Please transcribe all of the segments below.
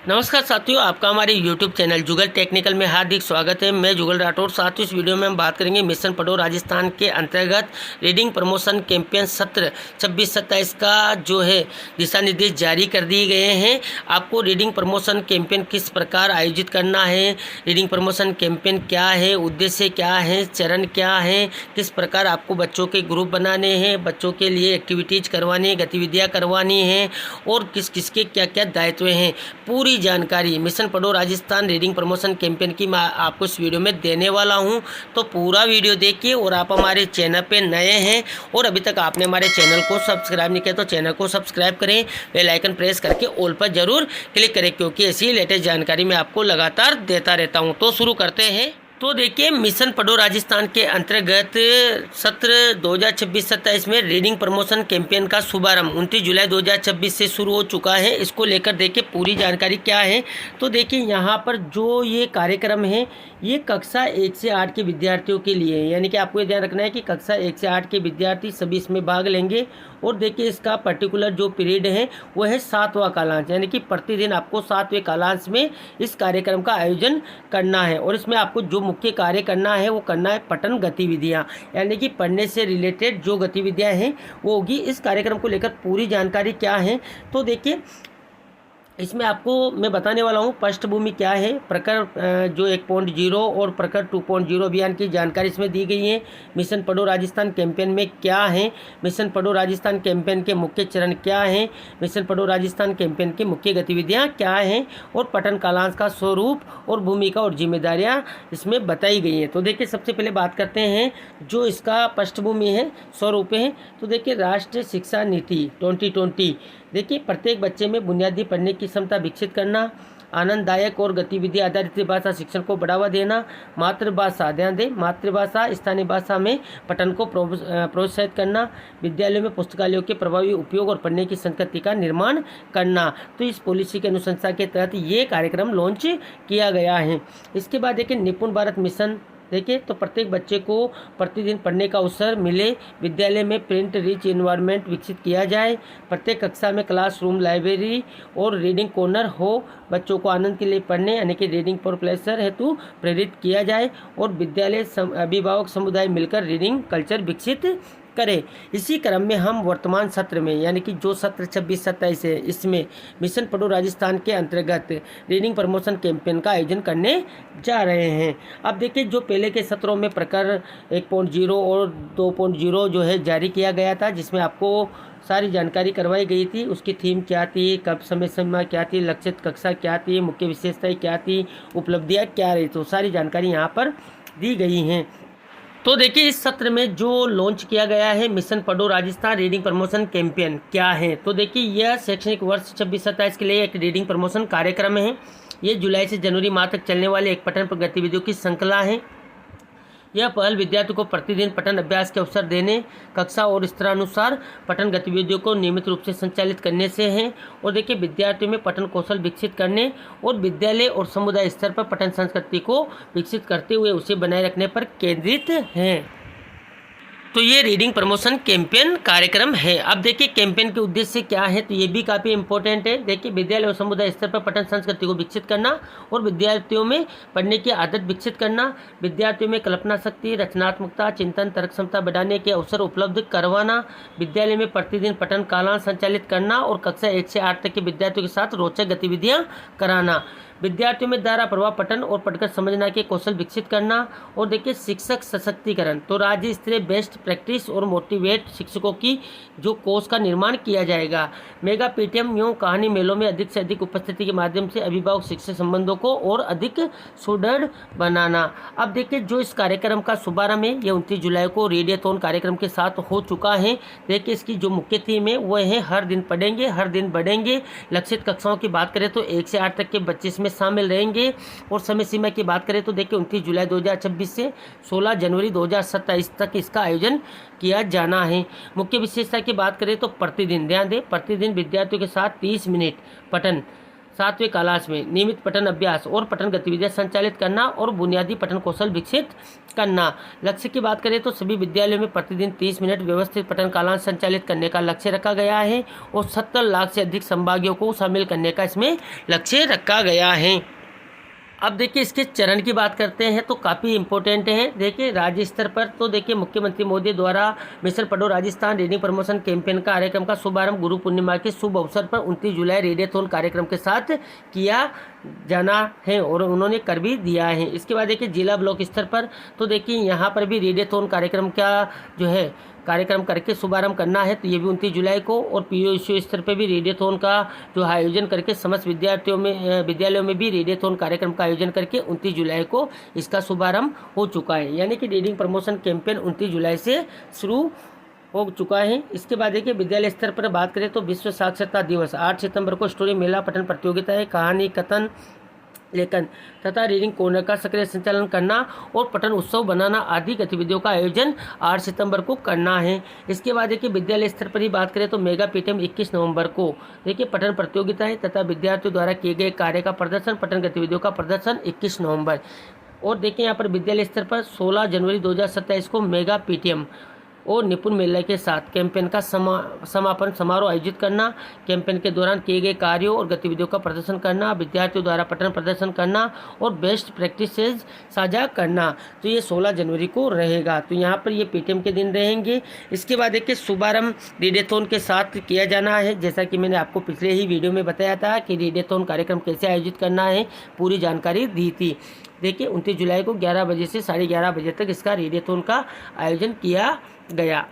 नमस्कार साथियों, आपका हमारे YouTube चैनल जुगल टेक्निकल में हार्दिक स्वागत है। मैं जुगल राठौर। साथियों, इस वीडियो में हम बात करेंगे मिशन पढ़ो राजस्थान के अंतर्गत रीडिंग प्रमोशन कैंपेन सत्र 26-27 का जो है दिशा निर्देश जारी कर दिए गए हैं। आपको रीडिंग प्रमोशन कैंपेन किस प्रकार आयोजित करना है, रीडिंग प्रमोशन कैंपेन क्या है, उद्देश्य क्या है, चरण क्या है, किस प्रकार आपको बच्चों के ग्रुप बनाने हैं, बच्चों के लिए एक्टिविटीज़ करवानी है, गतिविधियाँ करवानी हैं और किस किसके क्या क्या दायित्व हैं, पूरी जानकारी मिशन पढ़ो राजस्थान रीडिंग प्रमोशन कैंपेन की मैं आपको इस वीडियो में देने वाला हूं। तो पूरा वीडियो देखिए और आप हमारे चैनल पे नए हैं और अभी तक आपने हमारे चैनल को सब्सक्राइब नहीं किया तो चैनल को सब्सक्राइब करें, बेल आइकन प्रेस करके ऑल पर जरूर क्लिक करें, क्योंकि ऐसी लेटेस्ट जानकारी मैं आपको लगातार देता रहता हूँ। तो शुरू करते हैं। तो देखिए, मिशन पढ़ो राजस्थान के अंतर्गत सत्र 2026-27 में रीडिंग प्रमोशन कैंपेन का शुभारंभ 29 जुलाई 2026 से शुरू हो चुका है। इसको लेकर देखिए पूरी जानकारी क्या है। तो देखिए, यहाँ पर जो ये कार्यक्रम है ये कक्षा 1 से 8 के विद्यार्थियों के लिए है, यानी कि आपको ये ध्यान रखना है कि कक्षा 1 से 8 के विद्यार्थी सभी इसमें भाग लेंगे। और देखिए, इसका पर्टिकुलर जो पीरियड है वो है 7वां कालांश, यानी कि प्रतिदिन आपको 7वें कालांश में इस कार्यक्रम का आयोजन करना है। और इसमें आपको जो मुख्य कार्य करना है वो करना है पठन गतिविधियाँ, यानी कि पढ़ने से रिलेटेड जो गतिविधियाँ हैं वो होगी। इस कार्यक्रम को लेकर पूरी जानकारी क्या है, तो देखिए इसमें आपको मैं बताने वाला हूँ पृष्ठभूमि क्या है, प्रकर जो 1.0 और प्रकर 2.0 अभियान की जानकारी इसमें दी गई है। मिशन पढ़ो राजस्थान कैंपेन में क्या है, मिशन पढ़ो राजस्थान कैंपेन के मुख्य चरण क्या हैं, मिशन पढ़ो राजस्थान कैंपेन की मुख्य गतिविधियाँ क्या हैं और पठन कालांश का स्वरूप और भूमिका और जिम्मेदारियाँ इसमें बताई गई हैं। तो देखिए, सबसे पहले बात करते हैं जो इसका पृष्ठभूमि है, स्वरूप है। तो देखिए, राष्ट्रीय शिक्षा नीति 2020, देखिए प्रत्येक बच्चे में बुनियादी पढ़ने की क्षमता विकसित करना, आनंददायक और गतिविधि आधारित भाषा शिक्षण को बढ़ावा देना, मातृभाषा ध्यान दें, मातृभाषा स्थानीय भाषा में पठन को प्रोत्साहित करना, विद्यालयों में पुस्तकालयों के प्रभावी उपयोग और पढ़ने की संस्कृति का निर्माण करना। तो इस पॉलिसी के अनुशंसा के तहत ये कार्यक्रम लॉन्च किया गया है। इसके बाद देखिए, निपुण भारत मिशन, देखिए तो प्रत्येक बच्चे को प्रतिदिन पढ़ने का अवसर मिले, विद्यालय में प्रिंट रिच एनवायरनमेंट विकसित किया जाए, प्रत्येक कक्षा में क्लासरूम लाइब्रेरी और रीडिंग कॉर्नर हो, बच्चों को आनंद के लिए पढ़ने यानी कि रीडिंग फॉर प्लेजर हेतु प्रेरित किया जाए और विद्यालय अभिभावक समुदाय मिलकर रीडिंग कल्चर विकसित करें। इसी क्रम में हम वर्तमान सत्र में यानी कि जो सत्र 26-27 है इसमें मिशन पढ़ो राजस्थान के अंतर्गत रीडिंग प्रमोशन कैंपेन का आयोजन करने जा रहे हैं। अब देखिए, जो पहले के सत्रों में प्रकर 1.0 और 2.0 जो है जारी किया गया था, जिसमें आपको सारी जानकारी करवाई गई थी, उसकी थीम क्या थी, कब समय सीमा क्या थी, लक्षित कक्षा क्या थी, मुख्य विशेषताएं क्या थी, उपलब्धियाँ क्या रही, तो सारी जानकारी यहाँ पर दी गई हैं। तो देखिए, इस सत्र में जो लॉन्च किया गया है मिशन पढ़ो राजस्थान रीडिंग प्रमोशन कैंपेन क्या है, तो देखिए यह शैक्षणिक वर्ष 26-27 के लिए एक रीडिंग प्रमोशन कार्यक्रम है। ये जुलाई से जनवरी माह तक चलने वाले एक पठन गतिविधियों की श्रृंखला है। यह पहल विद्यार्थियों को प्रतिदिन पठन अभ्यास के अवसर देने, कक्षा और स्तरानुसार पठन गतिविधियों को नियमित रूप से संचालित करने से है। और देखिए, विद्यार्थियों में पठन कौशल विकसित करने और विद्यालय और समुदाय स्तर पर पठन संस्कृति को विकसित करते हुए उसे बनाए रखने पर केंद्रित है। तो ये रीडिंग प्रमोशन कैंपेन कार्यक्रम है। अब देखिए, कैंपेन के उद्देश्य क्या है, तो ये भी काफ़ी इंपॉर्टेंट है। देखिए, विद्यालय और समुदाय स्तर पर पठन संस्कृति को विकसित करना और विद्यार्थियों में पढ़ने की आदत विकसित करना, विद्यार्थियों में कल्पना शक्ति, रचनात्मकता, चिंतन, तर्क क्षमता बढ़ाने के अवसर उपलब्ध करवाना, विद्यालय में प्रतिदिन पठन कालांश संचालित करना और कक्षा 1 से 8 तक के विद्यार्थियों के साथ रोचक गतिविधियाँ कराना, विद्यार्थियों में धारा प्रभाव पठन और पढ़कर समझना के कौशल विकसित करना। और देखिए, शिक्षक सशक्तिकरण, तो राज्य स्तरीय बेस्ट प्रैक्टिस और मोटिवेट शिक्षकों की जो कोर्स का निर्माण किया जाएगा। मेगा पीटीएम यूँ कहानी मेलों में अधिक से अधिक उपस्थिति के माध्यम से अभिभावक शिक्षक संबंधों को और अधिक सुदृढ़ बनाना। अब देखिए, जो इस कार्यक्रम का शुभारंभ है ये 29 जुलाई को रेडियोथॉन कार्यक्रम के साथ हो चुका है। देखिए, इसकी जो मुख्य थीम है वो है हर दिन पढ़ेंगे हर दिन बढ़ेंगे। लक्षित कक्षाओं की बात करें तो 1 से 8 तक के बच्चे इसमें शामिल रहेंगे। और समय सीमा की बात करें तो देखिए, 29 जुलाई 2026 से 16 जनवरी 2027 तक इसका आयोजन किया जाना है। मुख्य विशेषता की बात करें तो प्रतिदिन ध्यान दें, प्रतिदिन विद्यार्थियों के साथ 30 मिनट पठन 7वें कालांश में नियमित पठन अभ्यास और पठन गतिविधियां संचालित करना और बुनियादी पठन कौशल विकसित करना। लक्ष्य की बात करें तो सभी विद्यालयों में प्रतिदिन 30 मिनट व्यवस्थित पठन कालांश संचालित करने का लक्ष्य रखा गया है और 70 लाख से अधिक संभागियों को शामिल करने का इसमें लक्ष्य रखा गया है। अब देखिए इसके चरण की बात करते हैं तो काफ़ी इंपॉर्टेंट है। देखिए राज्य स्तर पर तो देखिए मुख्यमंत्री मोदी द्वारा मिशन पढ़ो राजस्थान रीडिंग प्रमोशन कैंपेन का कार्यक्रम का शुभारंभ गुरु पूर्णिमा के शुभ अवसर पर 29 जुलाई रेडियोथॉन कार्यक्रम के साथ किया जाना है और उन्होंने कर भी दिया है। इसके बाद देखिए जिला ब्लॉक स्तर पर तो देखिए यहाँ पर भी रेडियोथॉन कार्यक्रम का जो है कार्यक्रम करके शुभारंभ करना है, तो ये भी 29 जुलाई को। और पीओ स्तर पर भी रेडियोथॉन का जो आयोजन करके समस्त विद्यालयों में भी रेडियोथॉन कार्यक्रम का आयोजन करके 29 जुलाई को इसका शुभारंभ हो चुका है। यानी कि रीडिंग प्रमोशन कैंपेन 29 जुलाई से शुरू हो चुका है। इसके बाद देखिए विद्यालय स्तर पर बात करें तो विश्व साक्षरता दिवस 8 सितंबर को स्टोरी मेला पठन प्रतियोगिताएं, कहानी कथन लेखन तथा रीडिंग कॉर्नर का सक्रिय संचालन करना और पठन उत्सव बनाना आदि गतिविधियों का आयोजन 8 सितंबर को करना है। इसके बाद देखिए विद्यालय स्तर पर ही बात करें तो मेगा पीटीएम 21 नवंबर को देखिए पठन प्रतियोगिताएं तथा विद्यार्थियों द्वारा किए गए कार्य का प्रदर्शन, पठन गतिविधियों का प्रदर्शन 21 नवंबर। और देखिए यहाँ पर विद्यालय स्तर पर 16 जनवरी 2027 को मेगा पीटीएम और निपुण मेले के साथ कैंपेन का समापन समारोह आयोजित करना, कैंपेन के दौरान किए गए कार्यों और गतिविधियों का प्रदर्शन करना, विद्यार्थियों द्वारा पठन प्रदर्शन करना और बेस्ट प्रैक्टिसेस साझा करना। तो ये 16 जनवरी को रहेगा। तो यहाँ पर ये पीटीएम के दिन रहेंगे। इसके बाद देखिए शुभारंभ रेडियोथॉन के साथ किया जाना है। जैसा कि मैंने आपको पिछले ही वीडियो में बताया था कि रेडियोथॉन कार्यक्रम कैसे आयोजित करना है, पूरी जानकारी दी थी। देखिए 29 जुलाई को 11 बजे से 11:30 बजे तक इसका रेडियोथॉन का आयोजन किया गया।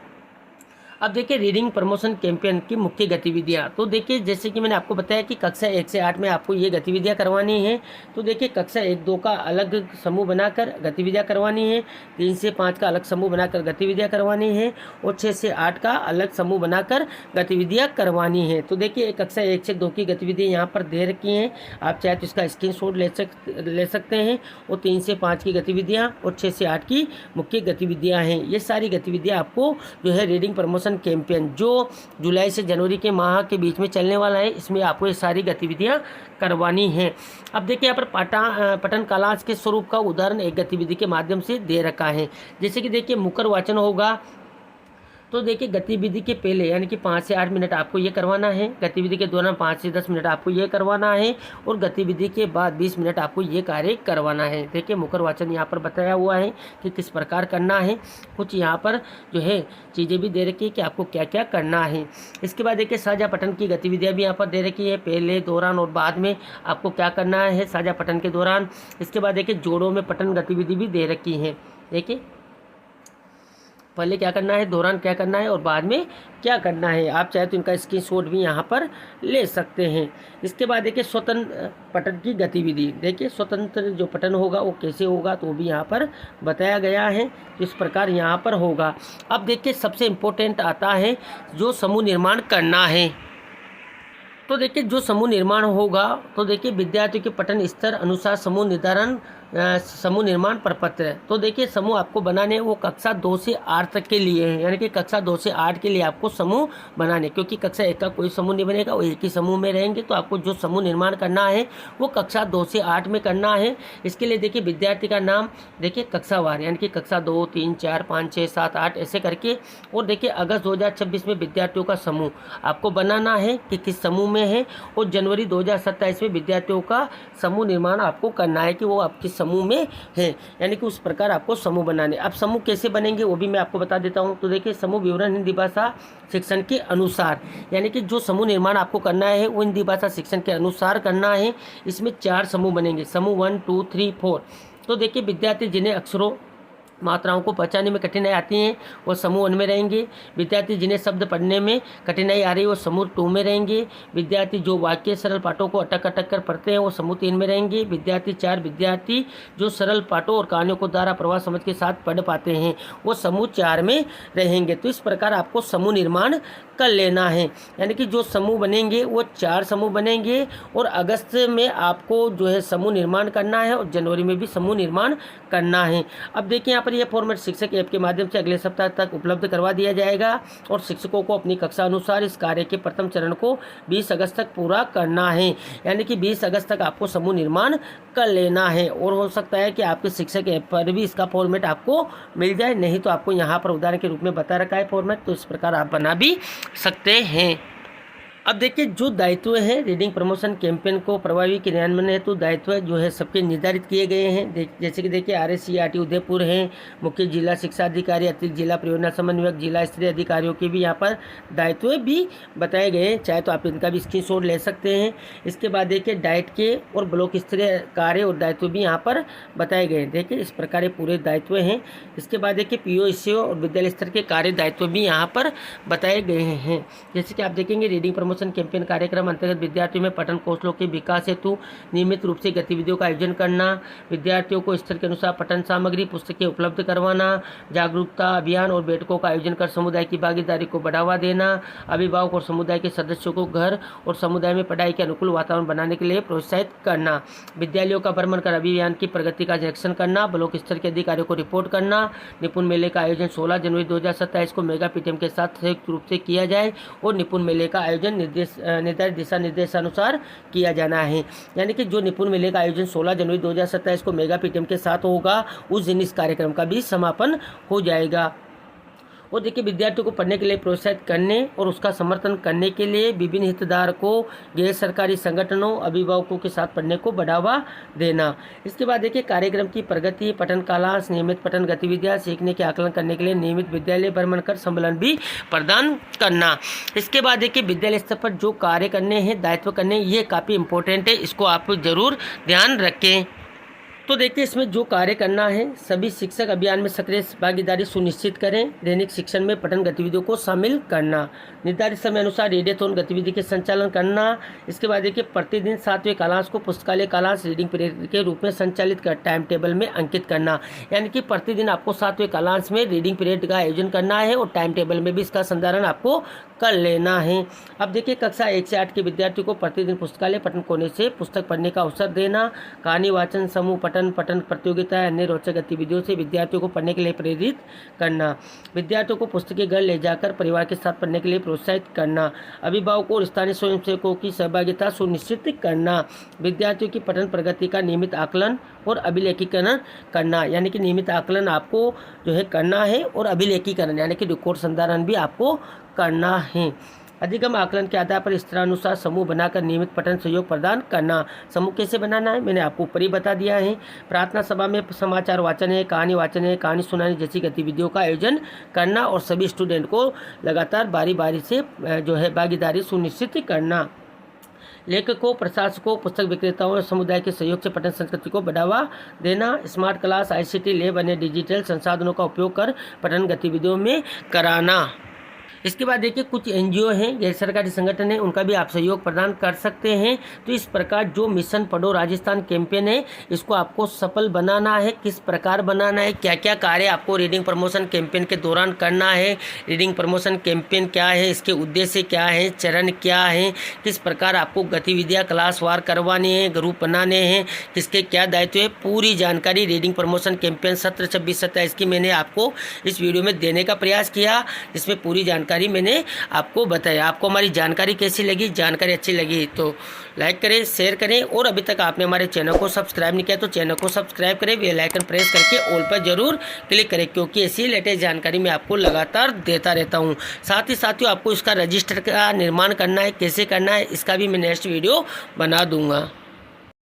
अब देखिए रीडिंग प्रमोशन कैंपेन की मुख्य गतिविधियां। तो देखिए जैसे कि मैंने आपको बताया कि कक्षा 1 से 8 में आपको ये गतिविधियां करवानी है। तो देखिए कक्षा 1-2 का अलग समूह बनाकर गतिविधियां करवानी है, 3 से 5 का अलग समूह बनाकर गतिविधियां करवानी है और 6 से 8 का अलग समूह बनाकर गतिविधियां करवानी है। तो देखिए कक्षा 1 से 2 की गतिविधियाँ यहाँ पर दे रखी हैं, आप चाहे तो इसका स्क्रीनशॉट ले सकते हैं। और 3 से 5 की गतिविधियाँ और 6 से 8 की मुख्य गतिविधियाँ हैं। ये सारी गतिविधियाँ आपको जो है रीडिंग प्रमोशन कैंपेन जो जुलाई से जनवरी के माह के बीच में चलने वाला है, इसमें आपको ये सारी गतिविधियां करवानी हैं। अब देखिए यहाँ पर पठन कालांश के स्वरूप का उदाहरण एक गतिविधि के माध्यम से दे रखा है। जैसे कि देखिए मुखर वाचन होगा। तो देखिए गतिविधि के पहले यानी कि 5 से 8 मिनट आपको ये करवाना है, गतिविधि के दौरान 5 से 10 मिनट आपको ये करवाना है और गतिविधि के बाद 20 मिनट आपको ये कार्य करवाना है। देखिए मुखर वाचन यहाँ पर बताया हुआ है कि किस प्रकार करना है। कुछ यहाँ पर जो है चीज़ें भी दे रखी है कि आपको क्या क्या करना है। इसके बाद देखिए साझा पठन की गतिविधियाँ भी यहाँ पर दे रखी है, पहले, दौरान और बाद में आपको क्या करना है साझा पठन के दौरान। इसके बाद देखिए जोड़ों में पठन गतिविधि भी दे रखी है। देखिए पहले क्या करना है, दौरान क्या करना है और बाद में क्या करना है। आप चाहे तो इनका स्क्रीनशॉट भी यहाँ पर ले सकते हैं। इसके बाद देखिए स्वतंत्र पठन की गतिविधि। देखिए स्वतंत्र जो पठन होगा वो कैसे होगा तो वो भी यहाँ पर बताया गया है, इस प्रकार यहाँ पर होगा। अब देखिए सबसे इम्पोर्टेंट आता है जो समूह निर्माण करना है। तो देखिए जो समूह निर्माण होगा तो देखिए विद्यार्थियों के पठन स्तर अनुसार समूह निर्माण प्रपत्र। तो देखिए समूह आपको बनाने वो कक्षा 2 से 8 तक के लिए है, यानी कि कक्षा 2 से 8 के लिए आपको समूह बनाने, क्योंकि कक्षा 1 का कोई समूह नहीं बनेगा, वो एक ही समूह में रहेंगे। तो आपको जो समूह निर्माण करना है वो कक्षा 2 से 8 में करना है। इसके लिए देखिए विद्यार्थी का नाम देखिए कक्षावार यानी कि कक्षा 2, 3, 4, 5, 6, 7, 8 ऐसे करके। और देखिए अगस्त 2026 में विद्यार्थियों का समूह आपको बनाना है कि किस समूह में है, और जनवरी 2027 में विद्यार्थियों का समूह निर्माण आपको करना है कि वो आप किस समूह में है, यानी कि उस प्रकार आपको समूह बनाने। अब समूह कैसे बनेंगे वो भी मैं आपको बता देता हूँ। तो देखिए समूह विवरण हिंदी भाषा शिक्षण के अनुसार, यानी कि जो समूह निर्माण आपको करना है वो हिंदी भाषा शिक्षण के अनुसार करना है। इसमें 4 समूह बनेंगे, समूह 1, 2, 3, 4। तो देखिए विद्यार्थी जिन्हें अक्षरों मात्राओं को पहचानने में कठिनाई आती है वो समूह 1 में रहेंगे। विद्यार्थी जिन्हें शब्द पढ़ने में कठिनाई आ रही है वो समूह 2 में रहेंगे। विद्यार्थी जो वाक्य सरल पाठों को अटक कर पढ़ते हैं वो समूह 3 में रहेंगे। विद्यार्थी जो सरल पाठों और कहानियों को धारा प्रवाह समझ के साथ पढ़ पाते हैं वो समूह 4 में रहेंगे। तो इस प्रकार आपको समूह निर्माण कर लेना है, यानी कि जो समूह बनेंगे वो 4 समूह बनेंगे। और अगस्त में आपको जो है समूह निर्माण करना है और जनवरी में भी समूह निर्माण करना है। अब देखिए यहाँ पर यह फॉर्मेट शिक्षक ऐप के माध्यम से अगले सप्ताह तक उपलब्ध करवा दिया जाएगा और शिक्षकों को अपनी कक्षा अनुसार इस कार्य के प्रथम चरण को 20 अगस्त तक पूरा करना है। यानी कि 20 अगस्त तक आपको समूह निर्माण कर लेना है और हो सकता है कि आपके शिक्षक ऐप पर भी इसका फॉर्मेट आपको मिल जाए, नहीं तो आपको यहाँ पर उदाहरण के रूप में बता रखा है फॉर्मेट, तो इस प्रकार आप बना भी सकते हैं। अब देखिए जो दायित्व है रीडिंग प्रमोशन कैंपेन को प्रभावी क्रियान्वयन हेतु दायित्व जो है सबके निर्धारित किए गए हैं। जैसे कि देखिए RSCERT उदयपुर है, मुख्य जिला शिक्षा अधिकारी, अतिरिक्त जिला परियोजना समन्वयक, जिला स्तरीय अधिकारियों के भी यहाँ पर दायित्व भी बताए गए हैं, चाहे तो आप इनका भी स्क्रीनशॉट ले सकते हैं। इसके बाद देखिए डाइट के और ब्लॉक स्तरीय कार्य और दायित्व भी यहाँ पर बताए गए हैं। देखिए इस प्रकार पूरे दायित्व हैं। इसके बाद देखिए PO SEO और विद्यालय स्तर के कार्य दायित्व भी यहाँ पर बताए गए हैं। जैसे कि आप देखेंगे रीडिंग प्रमोशन कैंपेन कार्यक्रम अंतर्गत विद्यार्थियों में पठन कौशलों के विकास हेतु नियमित रूप से गतिविधियों का आयोजन करना, विद्यार्थियों को स्तर के अनुसार पठन सामग्री पुस्तकें उपलब्ध करवाना, जागरूकता अभियान और बैठकों का आयोजन कर समुदाय की भागीदारी को बढ़ावा देना, अभिभावक और समुदाय के सदस्यों को घर और समुदाय में पढ़ाई के अनुकूल वातावरण बनाने के लिए प्रोत्साहित करना, विद्यालयों का भ्रमण कर अभियान की प्रगति का निरीक्षण करना, ब्लॉक स्तर के अधिकारियों को रिपोर्ट करना। निपुण मेले का आयोजन 16 जनवरी 2027 को मेगा PTM के साथ संयुक्त रूप से किया जाए और निपुण मेले का आयोजन निर्धारित दिशा निर्देशानुसार किया जाना है। यानी कि जो निपुण मेले का आयोजन 16 जनवरी 2027 को मेगा PTM के साथ होगा, उस दिन इस कार्यक्रम का भी समापन हो जाएगा। और देखिए विद्यार्थियों को पढ़ने के लिए प्रोत्साहित करने और उसका समर्थन करने के लिए विभिन्न हितधारकों, गैर सरकारी संगठनों, अभिभावकों के साथ पढ़ने को बढ़ावा देना। इसके बाद देखिए कार्यक्रम की प्रगति, पठन कालांश, नियमित पठन गतिविधियां, सीखने के आकलन करने के लिए नियमित विद्यालय भ्रमण कर सम्मेलन भी प्रदान करना। इसके बाद देखिए विद्यालय स्तर पर जो कार्य करने हैं, दायित्व करने, ये काफ़ी इंपॉर्टेंट है, इसको आप जरूर ध्यान रखें। तो देखिए इसमें जो कार्य करना है, सभी शिक्षक अभियान में सक्रिय भागीदारी सुनिश्चित करें, दैनिक शिक्षण में पठन गतिविधियों को शामिल करना, निर्धारित समय अनुसार रेडियोथॉन गतिविधि के संचालन करना। इसके बाद देखिए प्रतिदिन 7वें कालांश को पुस्तकालय कालांश रीडिंग पीरियड के रूप में संचालित कर टाइम टेबल में अंकित करना। यानी कि प्रतिदिन आपको 7वें कालांश में रीडिंग पीरियड का आयोजन करना है और टाइम टेबल में भी इसका संधारण आपको कर लेना है। अब देखिए कक्षा 1 से 8 के विद्यार्थियों को प्रतिदिन पुस्तकालय पठन कोने से पुस्तक पढ़ने का अवसर देना, कहानी वाचन, समूह पठन प्रतियोगिता, अन्य रोचक गतिविधियों से विद्यार्थियों को पढ़ने के लिए प्रेरित करना, विद्यार्थियों को पुस्तकें घर ले जाकर परिवार के साथ पढ़ने के लिए प्रोत्साहित करना, अभिभावकों और स्थानीय स्वयंसेवकों की सहभागिता सुनिश्चित करना, विद्यार्थियों की पठन प्रगति का नियमित आकलन और अभिलेखीकरण करना। यानी कि नियमित आकलन आपको जो है करना है और अभिलेखीकरण यानी कि रिकॉर्ड संधारण भी आपको करना है। अधिगम आकलन के आधार पर स्तरानुसार समूह बनाकर नियमित पठन सहयोग प्रदान करना। समूह कैसे बनाना है मैंने आपको ऊपर ही बता दिया है। प्रार्थना सभा में समाचार वाचन है, कहानी वाचन है, कहानी सुनाने जैसी गतिविधियों का आयोजन करना और सभी स्टूडेंट को लगातार बारी बारी से जो है भागीदारी सुनिश्चित करना। लेखकों, प्रशासकों, पुस्तक विक्रेताओं और समुदाय के सहयोग से पठन संस्कृति को बढ़ावा देना। स्मार्ट क्लास, ICT लैब, अन्य डिजिटल संसाधनों का उपयोग कर पठन गतिविधियों में कराना। इसके बाद देखिए कुछ NGO हैं, गैर सरकारी संगठन हैं, उनका भी आप सहयोग प्रदान कर सकते हैं। तो इस प्रकार जो मिशन पढ़ो राजस्थान कैंपेन है, इसको आपको सफल बनाना है। किस प्रकार बनाना है, क्या क्या कार्य आपको रीडिंग प्रमोशन कैंपेन के दौरान करना है, रीडिंग प्रमोशन कैंपेन क्या है, इसके उद्देश्य क्या है, चरण क्या है, किस प्रकार आपको गतिविधियाँ क्लासवार करवानी है, ग्रुप बनाने हैं, किसके क्या दायित्व है, पूरी जानकारी रीडिंग प्रमोशन कैंपेन सत्र 26-27 की मैंने आपको इस वीडियो में देने का प्रयास किया, जिसमें पूरी जानकारी मैंने आपको बताया। आपको हमारी जानकारी कैसी लगी, जानकारी अच्छी लगी तो लाइक करें, शेयर करें और अभी तक आपने हमारे चैनल को सब्सक्राइब नहीं किया तो चैनल को सब्सक्राइब करें, बेल आइकन प्रेस करके ऑल पर जरूर क्लिक करें, क्योंकि ऐसी लेटेस्ट जानकारी मैं आपको लगातार देता रहता हूं। साथ ही साथियों आपको इसका रजिस्टर का निर्माण करना है, कैसे करना है, इसका भी मैं नेक्स्ट वीडियो बना दूंगा।